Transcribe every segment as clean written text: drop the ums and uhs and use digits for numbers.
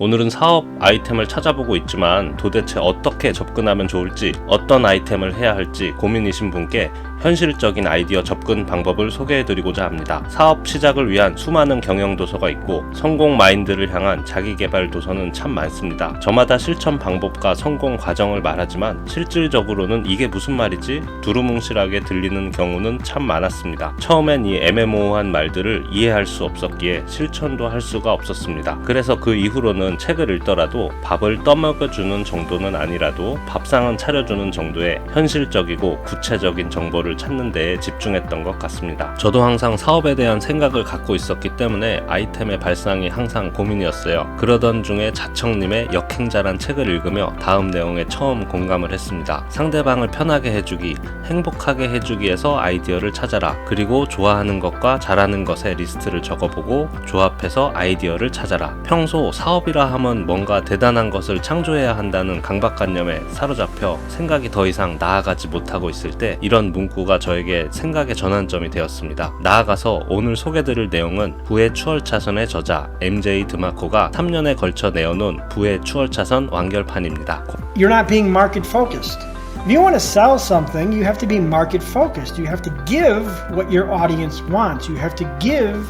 오늘은 사업 아이템을 찾아보고 있지만 도대체 어떻게 접근하면 좋을지, 어떤 아이템을 해야 할지 고민이신 분께 현실적인 아이디어 접근 방법을 소개해드리고자 합니다. 사업 시작을 위한 수많은 경영 도서가 있고 성공 마인드를 향한 자기개발 도서는 참 많습니다. 저마다 실천 방법과 성공 과정을 말하지만 실질적으로는 이게 무슨 말이지? 두루뭉실하게 들리는 경우는 참 많았습니다. 처음엔 이 애매모호한 말들을 이해할 수 없었기에 실천도 할 수가 없었습니다. 그래서 그 이후로는 책을 읽더라도 밥을 떠먹여주는 정도는 아니라도 밥상은 차려주는 정도의 현실적이고 구체적인 정보를 찾는 데에 집중했던 것 같습니다. 저도 항상 사업에 대한 생각을 갖고 있었기 때문에 아이템의 발상이 항상 고민이었어요. 그러던 중에 자청님의 역행자란 책을 읽으며 다음 내용에 처음 공감을 했습니다. 상대방을 편하게 해주기, 행복하게 해주기에서 아이디어를 찾아라. 그리고 좋아하는 것과 잘하는 것의 리스트를 적어보고 조합해서 아이디어를 찾아라. 평소 사업이라 하면 뭔가 대단한 것을 창조해야 한다는 강박관념에 사로잡혀 생각이 더 이상 나아가지 못하고 있을 때 이런 문구가 저에게 생각의 전환점이 되었습니다. 나아가서 오늘 소개드릴 내용은 부의 추월차선의 저자 MJ 드마코가 3년에 걸쳐 내어놓은 부의 추월차선 완결판입니다. You're not being market focused. If you want to sell something, you have to be market focused. You have to give what your audience wants. You have to give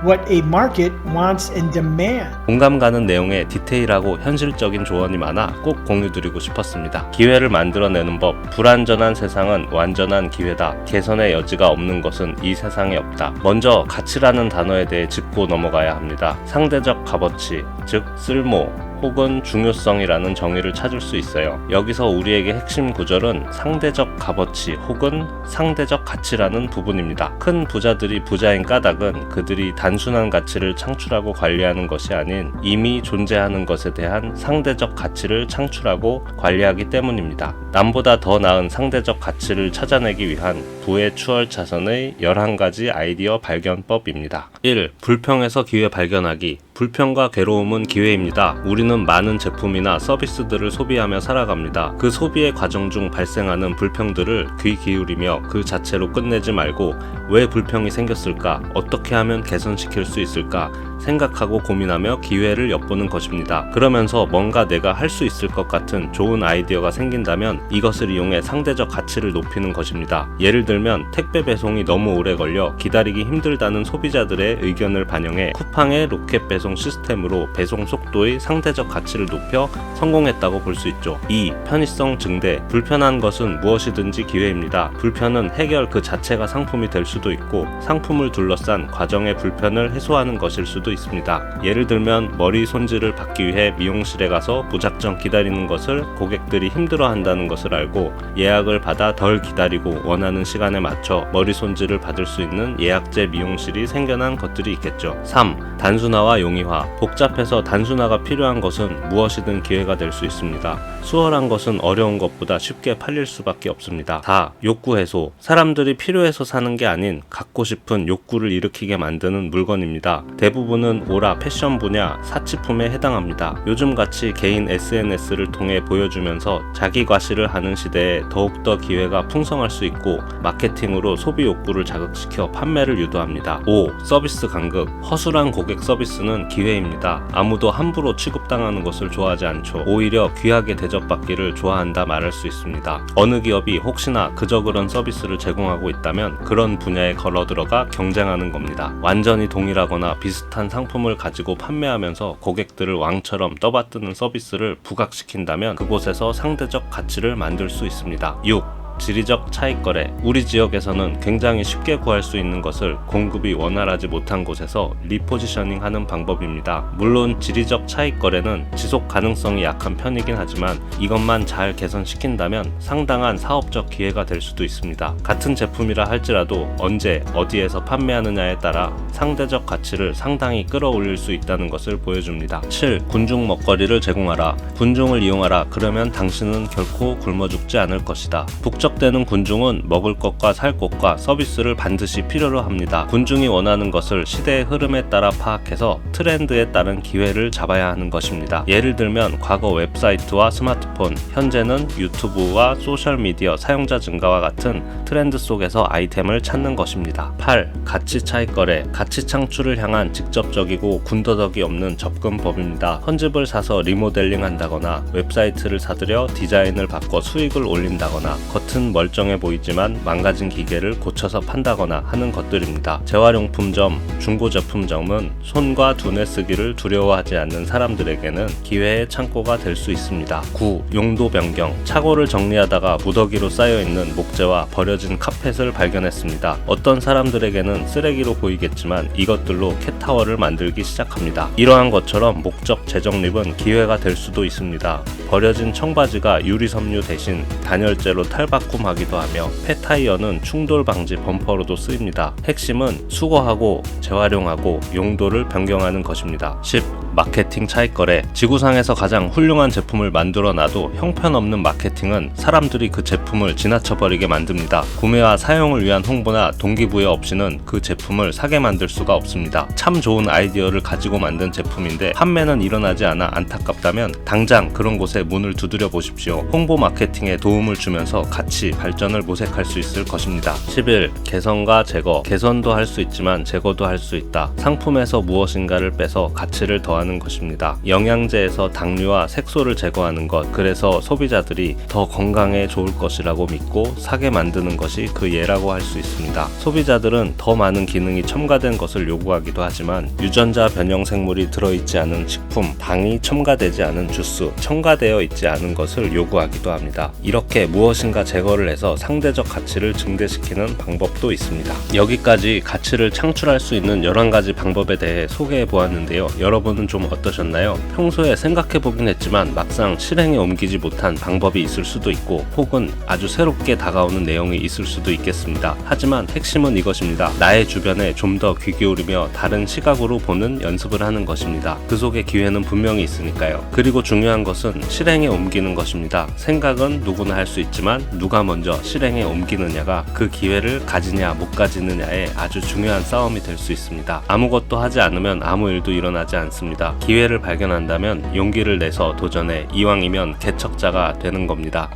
what a market wants and demand. 공감 가는 내용의 디테일하고 현실적인 조언이 많아 꼭 공유드리고 싶었습니다. 기회를 만들어내는 법. 불완전한 세상은 완전한 기회다. 개선의 여지가 없는 것은 이 세상에 없다. 먼저 가치라는 단어에 대해 짚고 넘어가야 합니다. 상대적 값어치, 즉 쓸모 혹은 중요성이라는 정의를 찾을 수 있어요. 여기서 우리에게 핵심 구절은 상대적 값어치 혹은 상대적 가치라는 부분입니다. 큰 부자들이 부자인 까닭은 그들이 단순한 가치를 창출하고 관리하는 것이 아닌 이미 존재하는 것에 대한 상대적 가치를 창출하고 관리하기 때문입니다. 남보다 더 나은 상대적 가치를 찾아내기 위한 부의 추월차선의 11가지 아이디어 발견법입니다. 1. 불평에서 기회 발견하기. 불평과 괴로움은 기회입니다. 우리는 많은 제품이나 서비스들을 소비하며 살아갑니다. 그 소비의 과정 중 발생하는 불평들을 귀 기울이며 그 자체로 끝내지 말고 왜 불평이 생겼을까? 어떻게 하면 개선시킬 수 있을까? 생각하고 고민하며 기회를 엿보는 것입니다. 그러면서 뭔가 내가 할 수 있을 것 같은 좋은 아이디어가 생긴다면 이것을 이용해 상대적 가치를 높이는 것입니다. 예를 들면 택배 배송이 너무 오래 걸려 기다리기 힘들다는 소비자들의 의견을 반영해 쿠팡의 로켓 배송 시스템으로 배송 속도의 상대적 가치를 높여 성공했다고 볼 수 있죠. 2. 편의성 증대. 불편한 것은 무엇이든지 기회입니다. 불편은 해결 그 자체가 상품이 될 수도 있고 상품을 둘러싼 과정의 불편을 해소하는 것일 수도 있습니다. 예를 들면 머리 손질을 받기 위해 미용실에 가서 무작정 기다리는 것을 고객들이 힘들어한다는 것을 알고 예약을 받아 덜 기다리고 원하는 시간에 맞춰 머리 손질을 받을 수 있는 예약제 미용실이 생겨난 것들이 있겠죠. 3. 단순화와 용이화. 복잡해서 단순화가 필요한 것은 무엇이든 기회가 될 수 있습니다. 수월한 것은 어려운 것보다 쉽게 팔릴 수밖에 없습니다. 4. 욕구 해소. 사람들이 필요해서 사는 게 아닌 갖고 싶은 욕구를 일으키게 만드는 물건입니다. 대부분은 오라 패션 분야, 사치품에 해당합니다. 요즘같이 개인 SNS를 통해 보여주면서 자기 과시를 하는 시대에 더욱더 기회가 풍성할 수 있고 마케팅으로 소비 욕구를 자극시켜 판매를 유도합니다. 5. 서비스 간극. 허술한 고객 서비스는 기회입니다. 아무도 함부로 취급당하는 것을 좋아하지 않죠. 오히려 귀하게 대접받기를 좋아한다 말할 수 있습니다. 어느 기업이 혹시나 그저 그런 서비스를 제공하고 있다면 그런 분야에 걸어들어가 경쟁하는 겁니다. 완전히 동일하거나 비슷한 상품을 가지고 판매하면서 고객들을 왕처럼 떠받드는 서비스를 부각시킨다면 그곳에서 상대적 가치를 만들 수 있습니다. 6. 지리적 차익거래. 우리 지역에서는 굉장히 쉽게 구할 수 있는 것을 공급이 원활하지 못한 곳에서 리포지셔닝 하는 방법입니다. 물론 지리적 차익거래는 지속 가능성이 약한 편이긴 하지만 이것만 잘 개선시킨다면 상당한 사업적 기회가 될 수도 있습니다. 같은 제품이라 할지라도 언제 어디에서 판매하느냐에 따라 상대적 가치를 상당히 끌어올릴 수 있다는 것을 보여줍니다. 7. 군중 먹거리를 제공하라. 군중을 이용하라. 그러면 당신은 결코 굶어 죽지 않을 것이다. 국적되는 군중은 먹을 것과 살 것과 서비스를 반드시 필요로 합니다. 군중이 원하는 것을 시대의 흐름에 따라 파악해서 트렌드에 따른 기회를 잡아야 하는 것입니다. 예를 들면 과거 웹사이트와 스마트폰, 현재는 유튜브와 소셜미디어 사용자 증가와 같은 트렌드 속에서 아이템을 찾는 것입니다. 8. 가치 차익 거래. 가치 창출을 향한 직접적이고 군더더기 없는 접근법입니다. 헌집을 사서 리모델링 한다거나 웹사이트를 사들여 디자인을 바꿔 수익을 올린다거나 겉은 멀쩡해 보이지만 망가진 기계를 고쳐서 판다거나 하는 것들입니다. 재활용품점, 중고제품점은 손과 두뇌 쓰기를 두려워하지 않는 사람들에게는 기회의 창고가 될 수 있습니다. 9. 용도 변경. 차고를 정리하다가 무더기로 쌓여있는 목재와 버려진 카펫을 발견했습니다. 어떤 사람들에게는 쓰레기로 보이겠지만 이것들로 캣타워를 만들기 시작합니다. 이러한 것처럼 목적 재정립은 기회가 될 수도 있습니다. 버려진 청바지가 유리섬유 대신 단열재로 탈바꿈하기도 하며 폐타이어는 충돌 방지 범퍼로도 쓰입니다. 핵심은 수거하고 재활용하고 용도를 변경하는 것입니다. 10. 마케팅 차익 거래. 지구상에서 가장 훌륭한 제품을 만들어 놔도 형편없는 마케팅은 사람들이 그 제품을 지나쳐버리게 만듭니다. 구매와 사용을 위한 홍보나 동기부여 없이는 그 제품을 사게 만들 수가 없습니다. 참 좋은 아이디어를 가지고 만든 제품인데 판매는 일어나지 않아 안타깝다면 당장 그런 곳에 문을 두드려 보십시오. 홍보 마케팅에 도움을 주면서 같이 발전을 모색할 수 있을 것입니다. 11. 개선과 제거. 개선도 할 수 있지만 제거도 할 수 있다. 상품에서 무엇인가를 빼서 가치를 더하는 것입니다. 영양제에서 당류와 색소를 제거하는 것, 그래서 소비자들이 더 건강에 좋을 것이라고 믿고 사게 만드는 것이 그 예라고 할 수 있습니다. 소비자들은 더 많은 기능이 첨가된 것을 요구하기도 하지만 유전자 변형 생물이 들어있지 않은 식품, 당이 첨가되지 않은 주스, 첨가되어 있지 않은 것을 요구하기도 합니다. 이렇게 무엇인가 제거를 해서 상대적 가치를 증대시키는 방법도 있습니다. 여기까지 가치를 창출할 수 있는 11가지 방법에 대해 소개해 보았는데요. 여러분은 좀 어떠셨나요? 평소에 생각해 보긴 했지만 막상 실행에 옮기지 못한 방법이 있을 수도 있고 혹은 아주 새롭게 다가오는 내용이 있을 수도 있겠습니다. 하지만 핵심은 이것입니다. 나의 주변에 좀 더 귀 기울이며 다른 시각으로 보는 연습을 하는 것입니다. 그 속에 기회는 분명히 있으니까요. 그리고 중요한 것은 실행에 옮기는 것입니다. 생각은 누구나 할 수 있지만 누가 먼저 실행에 옮기느냐가 그 기회를 가지냐 못 가지느냐의 아주 중요한 싸움이 될 수 있습니다. 아무것도 하지 않으면 아무 일도 일어나지 않습니다. 기회를 발견한다면 용기를 내서 도전해 이왕이면 개척자가 되는 겁니다.